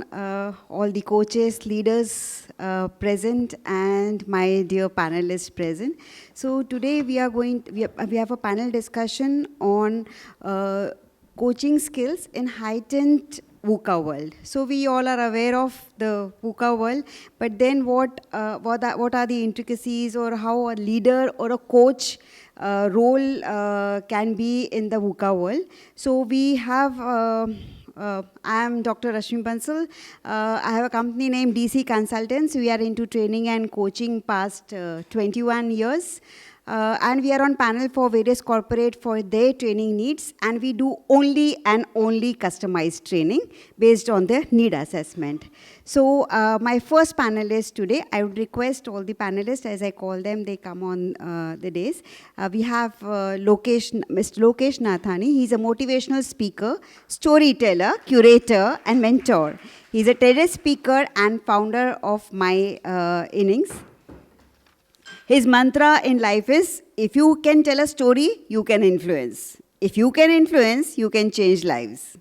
afternoon, all the coaches, leaders present, and my dear panelists present. So today we have a panel discussion on coaching skills in heightened VUCA world. So we all are aware of the VUCA world, but then what are the intricacies, or how a leader or a coach role can be in the VUCA world. So we have, I am Dr. Rashmi Bansal. I have a company named DC Consultants. We are into training and coaching past 21 years. And we are on panel for various corporate for their training needs, and we do only customized training based on their need assessment. So my first panelist today, I would request all the panelists, as I call them, they come on the days. We have Mr. Lokesh Nathani. He's a motivational speaker, storyteller, curator, and mentor. He's a TEDx speaker and founder of My Innings. His mantra in life is, if you can tell a story, you can influence. If you can influence, you can change lives.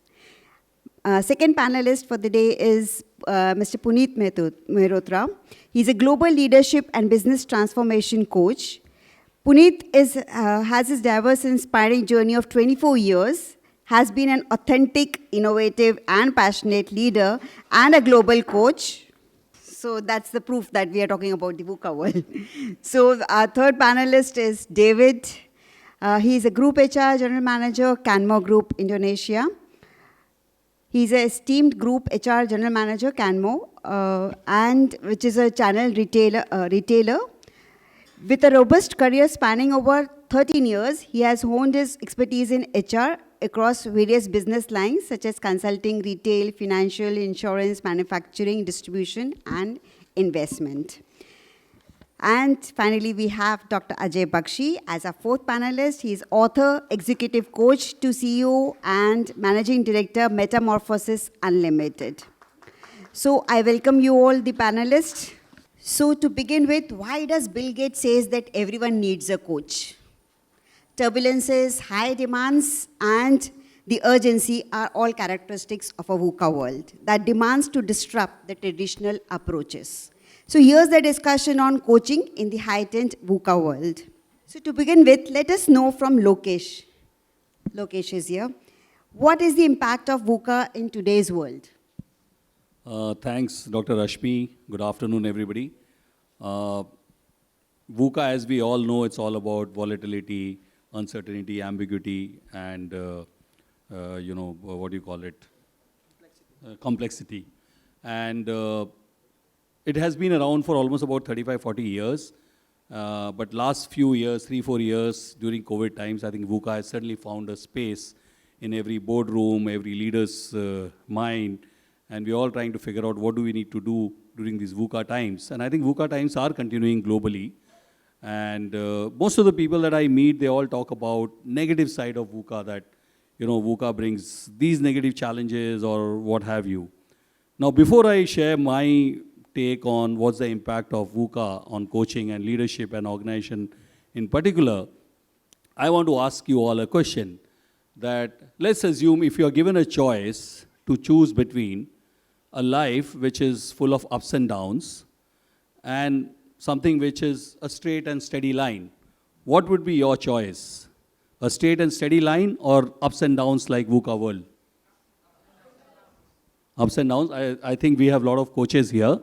Second panelist for the day is Mr. Puneet Mehrotra. He's a global leadership and business transformation coach. Puneet has his diverse, inspiring journey of 24 years, has been an authentic, innovative, and passionate leader and a global coach. So that's the proof that we are talking about the VUCA world. So our third panelist is David. He's a Group HR General Manager, Canmo Group, Indonesia. He's an esteemed Group HR General Manager, Canmo, and which is a channel retailer. With a robust career spanning over 13 years, he has honed his expertise in HR across various business lines such as consulting, retail, financial, insurance, manufacturing, distribution, and investment. And finally, we have Dr. Ajay Bakshi as our fourth panelist. He is author, executive coach to CEO, and managing director, Metamorphosis Unlimited. So I welcome you all, the panelists. So to begin with, why does Bill Gates say that everyone needs a coach? Turbulences, high demands, and the urgency are all characteristics of a VUCA world that demands to disrupt the traditional approaches. So here's the discussion on coaching in the heightened VUCA world. So to begin with, let us know from Lokesh. Lokesh is here. What is the impact of VUCA in today's world? Thanks, Dr. Rashmi. Good afternoon, everybody. VUCA, as we all know, it's all about volatility, uncertainty, ambiguity, and what do you call it? Complexity. And it has been around for almost about 35, 40 years. But last few years, 3-4 years, during COVID times, I think VUCA has certainly found a space in every boardroom, every leader's mind. And we're all trying to figure out what do we need to do during these VUCA times. And I think VUCA times are continuing globally. And most of the people that I meet, they all talk about negative side of VUCA, that, VUCA brings these negative challenges or what have you. Now, before I share my take on what's the impact of VUCA on coaching and leadership and organization in particular, I want to ask you all a question. That let's assume if you are given a choice to choose between a life which is full of ups and downs and something which is a straight and steady line, what would be your choice? A straight and steady line or ups and downs like VUCA world? Ups and downs. I think we have a lot of coaches here.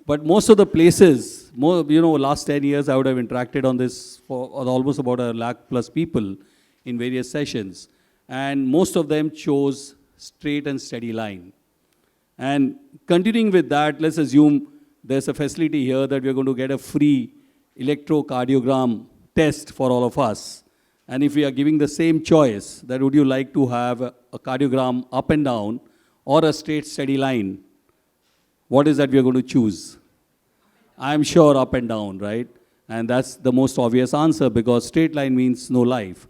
But most of the places, last 10 years I would have interacted on this for almost about 1 lakh plus people in various sessions. And most of them chose straight and steady line. And continuing with that, let's assume there's a facility here that we're going to get a free electrocardiogram test for all of us. And if we are giving the same choice, that would you like to have a cardiogram up and down or a straight steady line? What is that we are going to choose? I'm sure up and down, right? And that's the most obvious answer, because straight line means no life.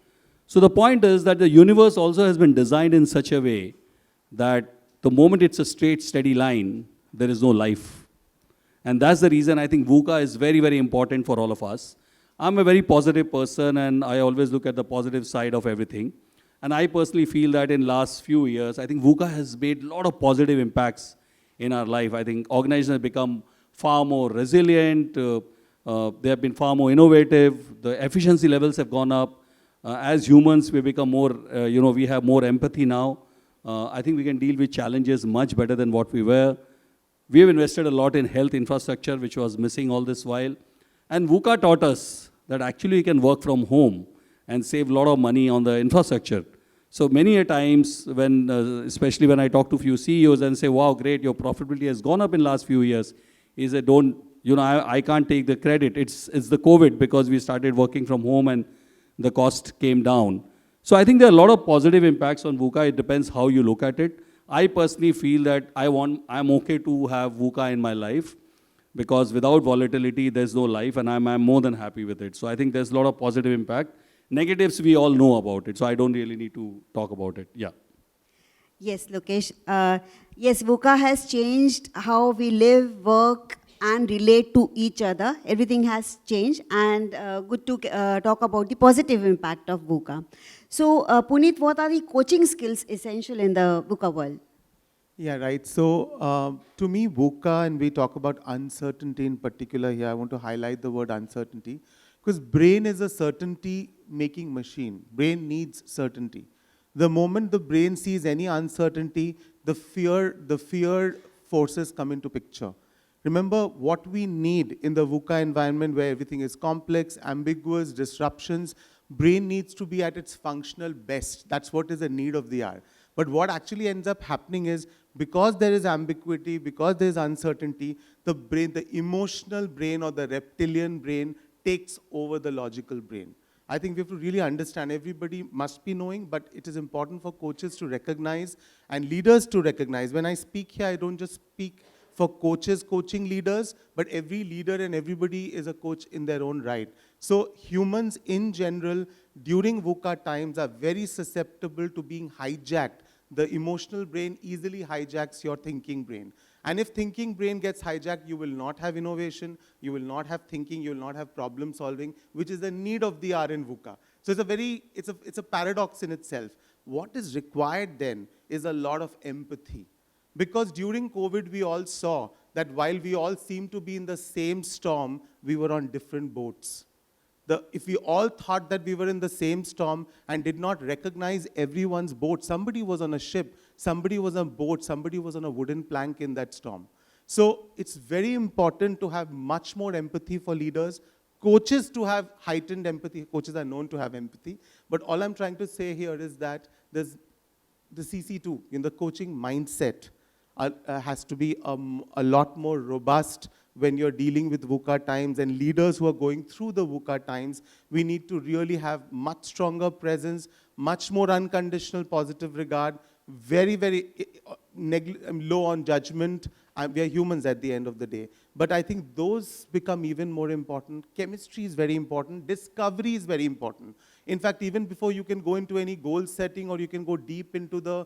So the point is that the universe also has been designed in such a way that the moment it's a straight, steady line, there is no life. And that's the reason I think VUCA is very, very important for all of us. I'm a very positive person, and I always look at the positive side of everything. And I personally feel that in last few years, I think VUCA has made a lot of positive impacts in our life. I think organizations have become far more resilient. They have been far more innovative. The efficiency levels have gone up. As humans, we become more, we have more empathy now. I think we can deal with challenges much better than what we were. We have invested a lot in health infrastructure, which was missing all this while. And VUCA taught us that actually we can work from home and save a lot of money on the infrastructure. So many a times, when, especially when I talk to few CEOs and say, wow, great, your profitability has gone up in last few years, is that I can't take the credit. It's the COVID, because we started working from home and the cost came down. So I think there are a lot of positive impacts on VUCA. It depends how you look at it. I personally feel that I'm okay to have VUCA in my life, because without volatility, there's no life, and I'm more than happy with it. So I think there's a lot of positive impact. Negatives, we all know about it, so I don't really need to talk about it. Yeah. Yes, Lokesh. Yes, VUCA has changed how we live, work, and relate to each other. Everything has changed, and good to talk about the positive impact of VUCA. So, Puneet, what are the coaching skills essential in the VUCA world? Yeah, right. So to me, VUCA, and we talk about uncertainty in particular here, I want to highlight the word uncertainty, because brain is a certainty-making machine. Brain needs certainty. The moment the brain sees any uncertainty, the fear forces come into picture. Remember, what we need in the VUCA environment, where everything is complex, ambiguous, disruptions, brain needs to be at its functional best. That's what is the need of the hour. But what actually ends up happening is, because there is ambiguity, because there is uncertainty, the brain, the emotional brain or the reptilian brain takes over the logical brain. I think we have to really understand, everybody must be knowing, but it is important for coaches to recognize and leaders to recognize. When I speak here, I don't just speak for coaches coaching leaders, but every leader and everybody is a coach in their own right. So humans in general, during VUCA times, are very susceptible to being hijacked. The emotional brain easily hijacks your thinking brain. And if thinking brain gets hijacked, you will not have innovation, you will not have thinking, you will not have problem solving, which is the need of the hour in VUCA. So it's a paradox in itself. What is required then is a lot of empathy. Because during COVID, we all saw that while we all seemed to be in the same storm, we were on different boats. If we all thought that we were in the same storm and did not recognize everyone's boat, somebody was on a ship, somebody was on a boat, somebody was on a wooden plank in that storm. So it's very important to have much more empathy for leaders, coaches to have heightened empathy. Coaches are known to have empathy. But all I'm trying to say here is that there's the CC2, in the coaching mindset, has to be a lot more robust when you're dealing with VUCA times, and leaders who are going through the VUCA times. We need to really have much stronger presence, much more unconditional positive regard, very, very low on judgment. We are humans at the end of the day. But I think those become even more important. Chemistry is very important. Discovery is very important. In fact, even before you can go into any goal setting, or you can go deep into the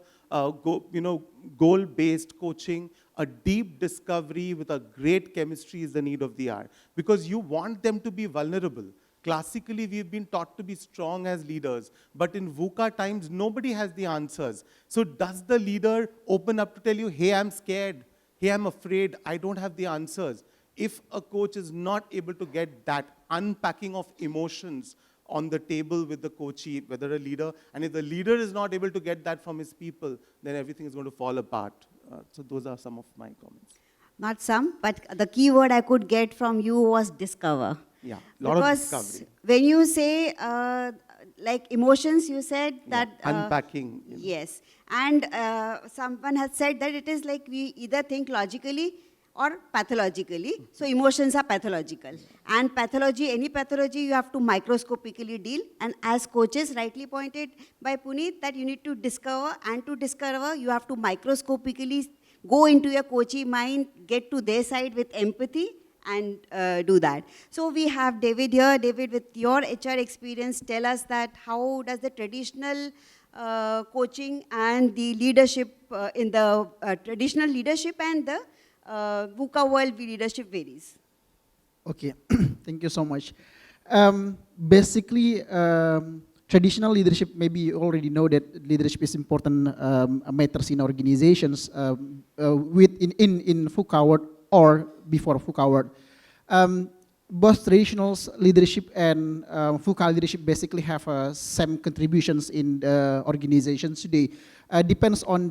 goal-based coaching, a deep discovery with a great chemistry is the need of the hour. Because you want them to be vulnerable. Classically, we've been taught to be strong as leaders, but in VUCA times, nobody has the answers. So does the leader open up to tell you, hey, I'm scared, hey, I'm afraid, I don't have the answers? If a coach is not able to get that unpacking of emotions on the table with the coachee, whether a leader, and if the leader is not able to get that from his people, then everything is going to fall apart. So those are some of my comments. Not some, but the key word I could get from you was discover. Yeah, a lot of discovery. When you say, like emotions, you said that... unpacking. Yes. And someone has said that it is like we either think logically or pathologically. So emotions are pathological. And pathology, any pathology, you have to microscopically deal. And as coaches, rightly pointed by Puneet, that you need to discover, and to discover, you have to microscopically go into your coachee mind, get to their side with empathy, and do that. So we have David here. David, with your HR experience, tell us that how does the traditional coaching and the leadership in the traditional leadership and the VUCA world leadership varies? Okay, thank you so much. Basically, traditional leadership, maybe you already know that leadership is important matters in organizations in VUCA world or before VUCA world. Both traditional leadership and VUCA leadership basically have same contributions in the organizations today. Depends on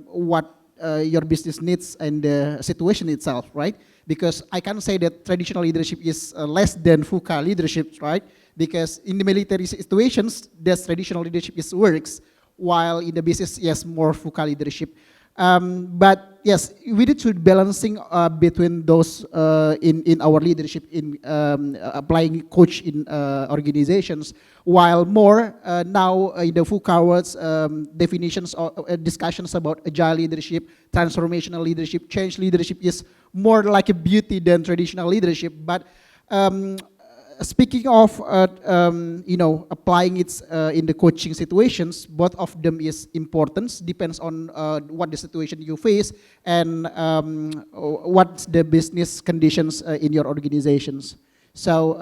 what your business needs and the situation itself, right? Because I can't say that traditional leadership is less than VUCA leadership, right? Because in the military situations, that traditional leadership works, while in the business, yes, more VUCA leadership. But yes, we need to balancing between those in our leadership in applying coach in organizations, while more now in the VUCA words definitions or discussions about agile leadership, transformational leadership, change leadership is more like a beauty than traditional leadership. But speaking of applying it in the coaching situations, both of them is important. Depends on what the situation you face and what's the business conditions in your organizations. So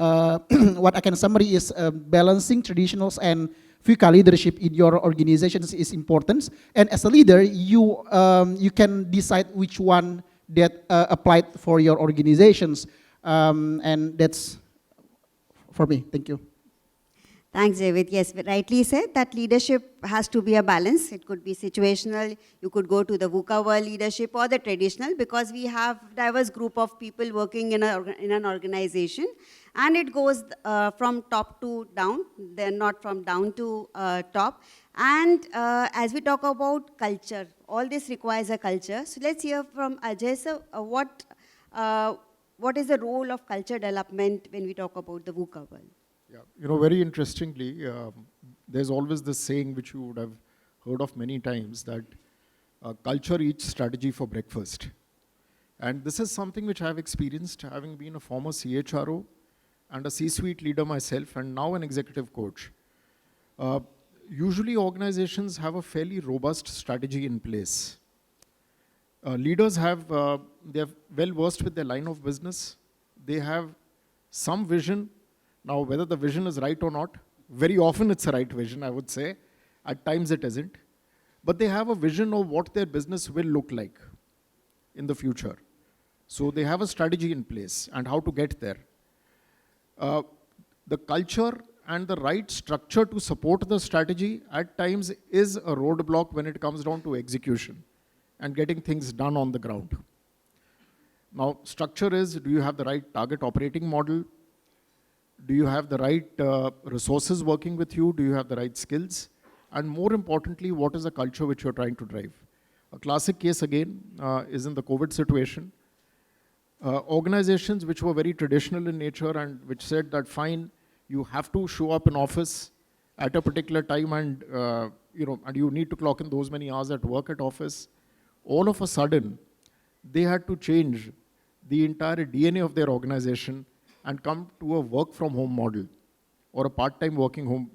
what I can summary is balancing traditionals and VUCA leadership in your organizations is important. And as a leader, you can decide which one that applied for your organizations, and that's for me. Thank you. Thanks, David. Yes, rightly said that leadership has to be a balance. It could be situational. You could go to the VUCA world leadership or the traditional, because we have diverse group of people working in an organization, and it goes from top to down. They're not from down to top. And as we talk about culture, all this requires a culture. So let's hear from Ajay sir. What is the role of culture development when we talk about the VUCA world? Yeah, very interestingly, there's always this saying which you would have heard of many times, that culture eats strategy for breakfast. And this is something which I've experienced, having been a former CHRO and a C-suite leader myself, and now an executive coach. Usually organizations have a fairly robust strategy in place. Leaders they're well versed with their line of business. They have some vision. Now, whether the vision is right or not, very often it's a right vision, I would say. At times it isn't. But they have a vision of what their business will look like in the future. So they have a strategy in place and how to get there. The culture and the right structure to support the strategy at times is a roadblock when it comes down to execution and getting things done on the ground. Now, structure is, do you have the right target operating model? Do you have the right resources working with you? Do you have the right skills? And more importantly, what is the culture which you're trying to drive? A classic case again is in the COVID situation. Organizations which were very traditional in nature and which said that fine, you have to show up in office at a particular time and and you need to clock in those many hours at work at office. All of a sudden, they had to change the entire DNA of their organization and come to a work from home model or a part-time working home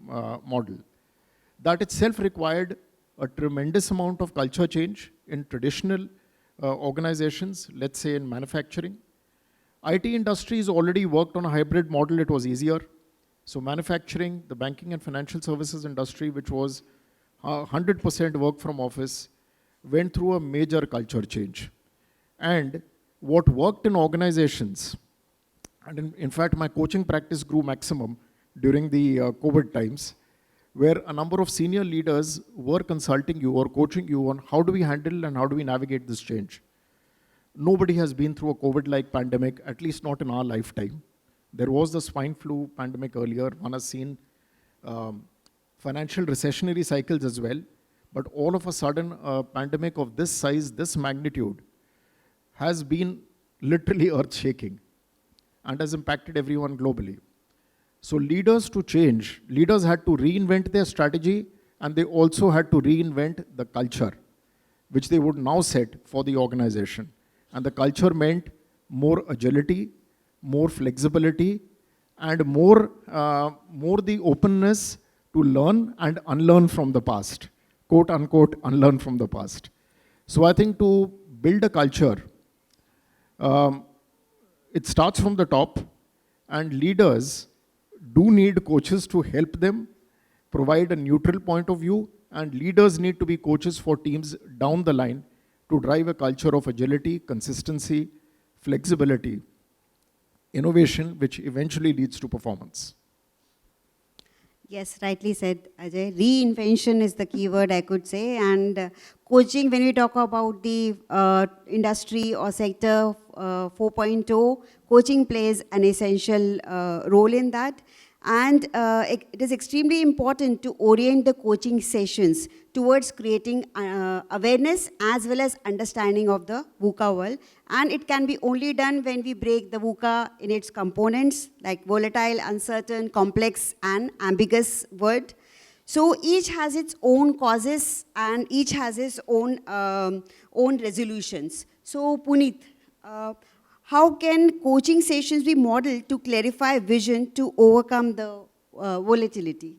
model. That itself required a tremendous amount of culture change in traditional organizations, let's say in manufacturing. IT industries already worked on a hybrid model, it was easier. So manufacturing, the banking and financial services industry, which was 100% work from office, went through a major culture change. And what worked in organizations, and in fact my coaching practice grew maximum during the COVID times, where a number of senior leaders were consulting you or coaching you on how do we handle and how do we navigate this change. Nobody has been through a COVID-like pandemic, at least not in our lifetime. There was the swine flu pandemic earlier. One has seen financial recessionary cycles as well. But all of a sudden, a pandemic of this size, this magnitude, has been literally earth-shaking and has impacted everyone globally. So leaders to change, leaders had to reinvent their strategy, and they also had to reinvent the culture, which they would now set for the organization. And the culture meant more agility, more flexibility, and more the openness to learn and unlearn from the past. Quote unquote, unlearn from the past. So I think to build a culture, it starts from the top, and leaders do need coaches to help them provide a neutral point of view, and leaders need to be coaches for teams down the line to drive a culture of agility, consistency, flexibility, innovation, which eventually leads to performance. Yes, rightly said, Ajay. Reinvention is the key word, I could say. And coaching, when we talk about the industry or sector 4.0, coaching plays an essential role in that. And it is extremely important to orient the coaching sessions towards creating awareness as well as understanding of the VUCA world. And it can be only done when we break the VUCA in its components, like volatile, uncertain, complex, and ambiguous word. So each has its own causes and each has its own resolutions. So Puneet, how can coaching sessions be modeled to clarify vision to overcome the volatility?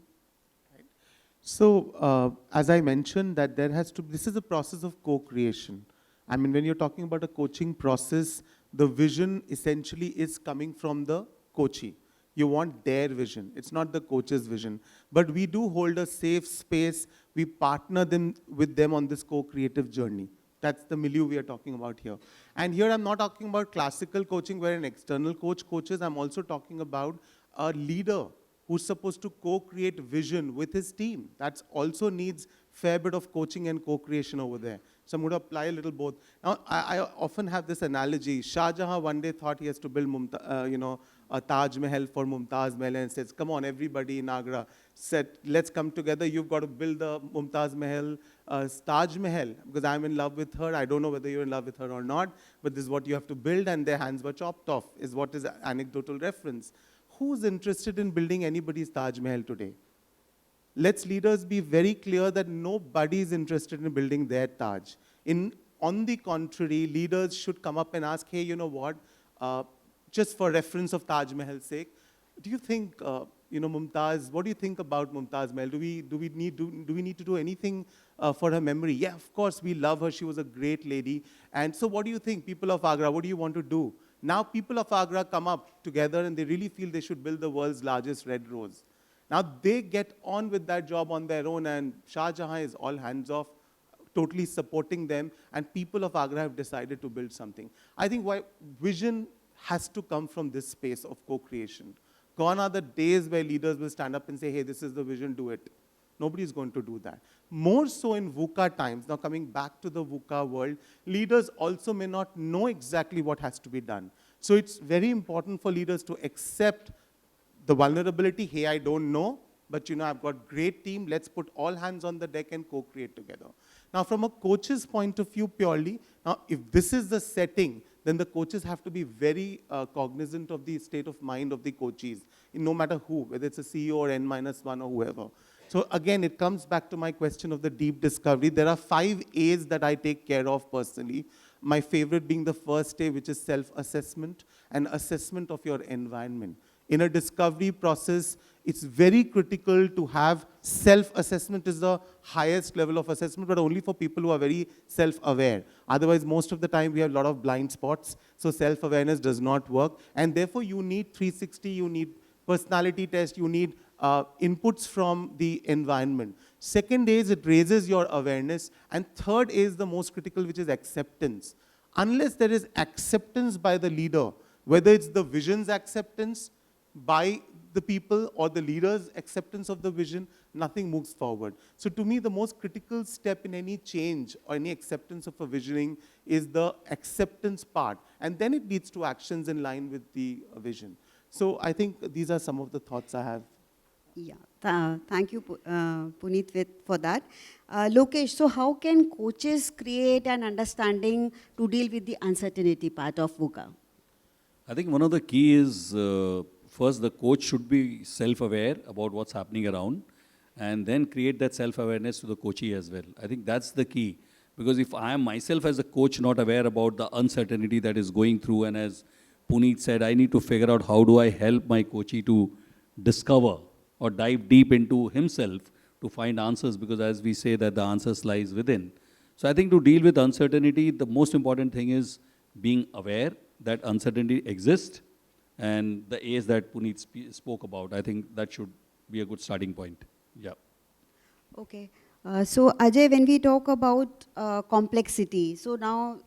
So, as I mentioned, that this is a process of co-creation. I mean, when you're talking about a coaching process, the vision essentially is coming from the coachee. You want their vision. It's not the coach's vision. But we do hold a safe space. We partner with them on this co-creative journey. That's the milieu we are talking about here. And here I'm not talking about classical coaching where an external coach coaches. I'm also talking about a leader who's supposed to co-create vision with his team. That also needs fair bit of coaching and co-creation over there. So I'm going to apply a little both. Now, I often have this analogy. Shah Jahan one day thought he has to build a Taj Mahal for Mumtaz Mahal and says, come on, everybody in Agra said, let's come together. You've got to build the Mumtaz Mahal, Taj Mahal, because I'm in love with her. I don't know whether you're in love with her or not, but this is what you have to build, and their hands were chopped off, is what is anecdotal reference. Who's interested in building anybody's Taj Mahal today? Let's leaders be very clear that nobody is interested in building their Taj. On the contrary, leaders should come up and ask, hey, you know what, just for reference of Taj Mahal's sake, do you think, Mumtaz, what do you think about Mumtaz Mahal? Do we need to do anything for her memory? Yeah, of course, we love her. She was a great lady. And so what do you think, people of Agra, what do you want to do? Now people of Agra come up together and they really feel they should build the world's largest red rose. Now they get on with that job on their own, and Shah Jahan is all hands off, totally supporting them, and people of Agra have decided to build something. I think why vision has to come from this space of co-creation. Gone are the days where leaders will stand up and say, hey, this is the vision, do it. Nobody's going to do that. More so in VUCA times, now coming back to the VUCA world, leaders also may not know exactly what has to be done. So it's very important for leaders to accept the vulnerability, hey, I don't know, but I've got great team, let's put all hands on the deck and co-create together. Now from a coach's point of view purely, now if this is the setting, then the coaches have to be very cognizant of the state of mind of the coachees, no matter who, whether it's a CEO or N-1 or whoever. So again, it comes back to my question of the deep discovery. There are 5 A's that I take care of personally. My favorite being the first A, which is self-assessment and assessment of your environment. In a discovery process, it's very critical to have self-assessment is the highest level of assessment, but only for people who are very self-aware. Otherwise, most of the time, we have a lot of blind spots, so self-awareness does not work. And therefore, you need 360, you need personality test, you need inputs from the environment. Second is it raises your awareness. And third is the most critical, which is acceptance. Unless there is acceptance by the leader, whether it's the vision's acceptance by the people or the leader's acceptance of the vision, nothing moves forward. So to me, the most critical step in any change or any acceptance of a visioning is the acceptance part. And then it leads to actions in line with the vision. So I think these are some of the thoughts I have. Yeah, thank you, Puneet, for that. Lokesh, so how can coaches create an understanding to deal with the uncertainty part of VUCA? I think one of the key is, first the coach should be self-aware about what's happening around, and then create that self-awareness to the coachee as well. I think that's the key. Because if I am myself as a coach not aware about the uncertainty that is going through, and as Puneet said, I need to figure out how do I help my coachee to discover or dive deep into himself to find answers, because as we say that the answers lies within. So I think to deal with uncertainty, the most important thing is being aware that uncertainty exists, and the A's that Puneet spoke about, I think that should be a good starting point. Yeah. Okay. So Ajay, when we talk about complexity, so now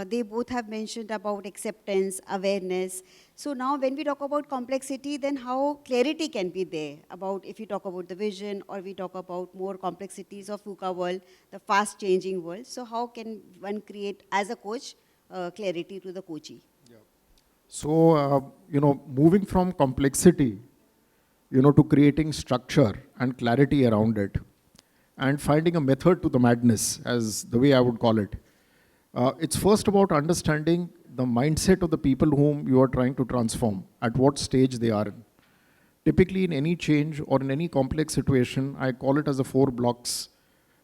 they both have mentioned about acceptance, awareness. So now when we talk about complexity, then how clarity can be there about if we talk about the vision or we talk about more complexities of VUCA world, the fast changing world. So how can one create as a coach clarity to the coachee? So, moving from complexity, to creating structure and clarity around it, and finding a method to the madness, as the way I would call it. It's first about understanding the mindset of the people whom you are trying to transform, at what stage they are in. Typically, in any change or in any complex situation, I call it as the 4 blocks,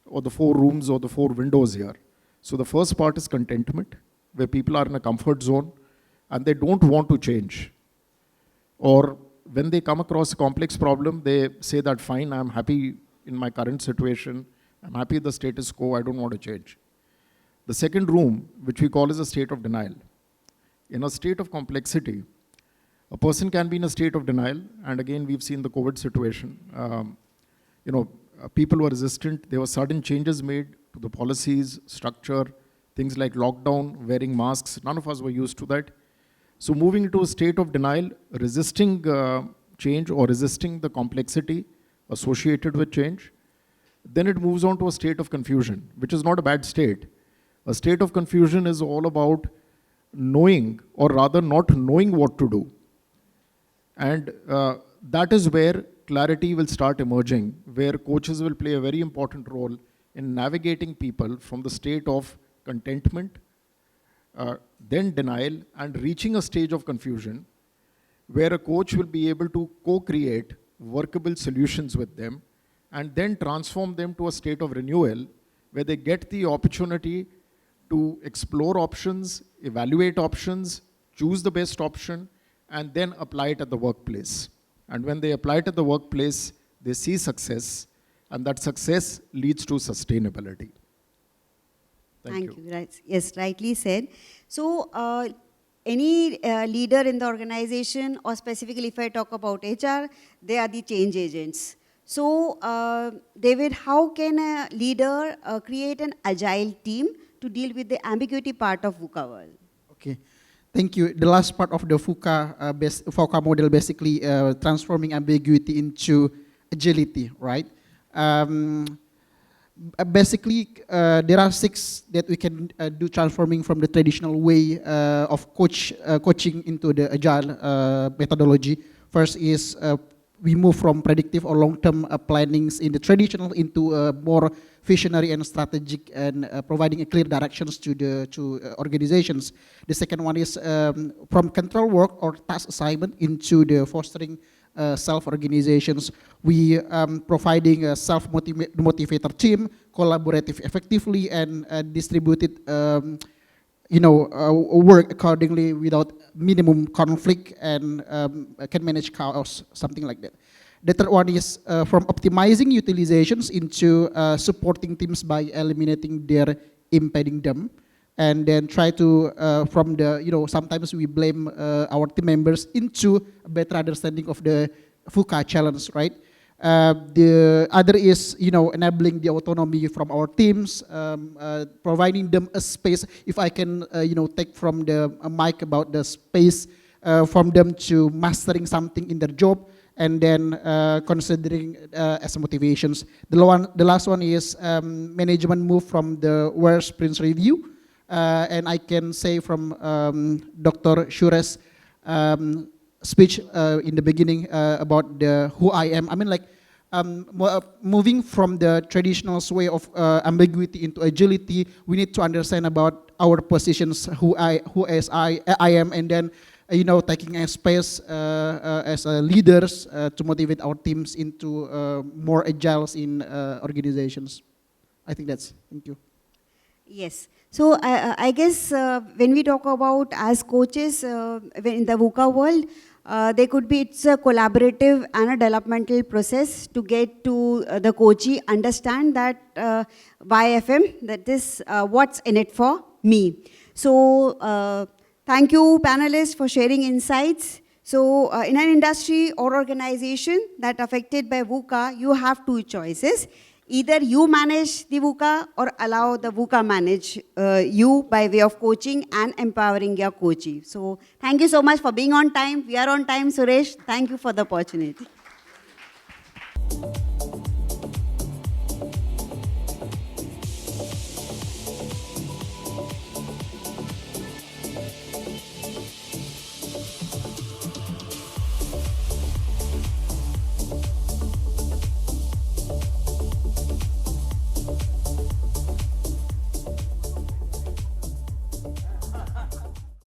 or the 4 rooms, or the 4 windows here. So the first part is contentment, where people are in a comfort zone and they don't want to change. Or when they come across a complex problem, they say that, fine, I'm happy in my current situation, I'm happy with the status quo, I don't want to change. The second room, which we call as a state of denial. In a state of complexity, a person can be in a state of denial, and again, we've seen the COVID situation. People were resistant, there were sudden changes made to the policies, structure, things like lockdown, wearing masks, none of us were used to that. So moving into a state of denial, resisting change or resisting the complexity associated with change, then it moves on to a state of confusion, which is not a bad state. A state of confusion is all about knowing, or rather not knowing what to do. And that is where clarity will start emerging, where coaches will play a very important role in navigating people from the state of contentment, then denial, and reaching a stage of confusion, where a coach will be able to co-create workable solutions with them, and then transform them to a state of renewal, where they get the opportunity to explore options, evaluate options, choose the best option, and then apply it at the workplace. And when they apply it at the workplace, they see success, and that success leads to sustainability. Thank you. Right. Yes, rightly said. So, any leader in the organization, or specifically if I talk about HR, they are the change agents. So, David, how can a leader create an agile team to deal with the ambiguity part of VUCA world? Okay, thank you. The last part of the VUCA model basically transforming ambiguity into agility, right? Basically, there are 6 that we can do transforming from the traditional way of coaching into the agile methodology. First is we move from predictive or long-term plannings in the traditional into more visionary and strategic, and providing a clear directions to organizations. The second one is from control work or task assignment into the fostering self-organizations. We providing a self-motivator team, collaborative effectively, and distributed work accordingly without minimum conflict, and can manage chaos, something like that. The third one is from optimizing utilizations into supporting teams by eliminating their impeding them. And then try to, from the, sometimes we blame our team members into a better understanding of the VUCA challenge, right? The other is, enabling the autonomy from our teams, providing them a space. If I can, take from the mic about the space from them to mastering something in their job, and then considering as motivations. The last one is management move from the WARE sprints review. And I can say from Dr. Shure's speech in the beginning about who I am. I mean, like, moving from the traditional way of ambiguity into agility, we need to understand about our positions, who I am, and then, taking a space as leaders to motivate our teams into more agiles in organizations. I think that's, thank you. Yes. So I guess when we talk about as coaches in the VUCA world, it's a collaborative and a developmental process to get to the coachee understand that YFM, that is what's in it for me. So thank you panelists for sharing insights. So in an industry or organization that affected by VUCA, you have 2 choices. Either you manage the VUCA or allow the VUCA manage you by way of coaching and empowering your coachee. So thank you so much for being on time. We are on time, Suresh. Thank you for the opportunity.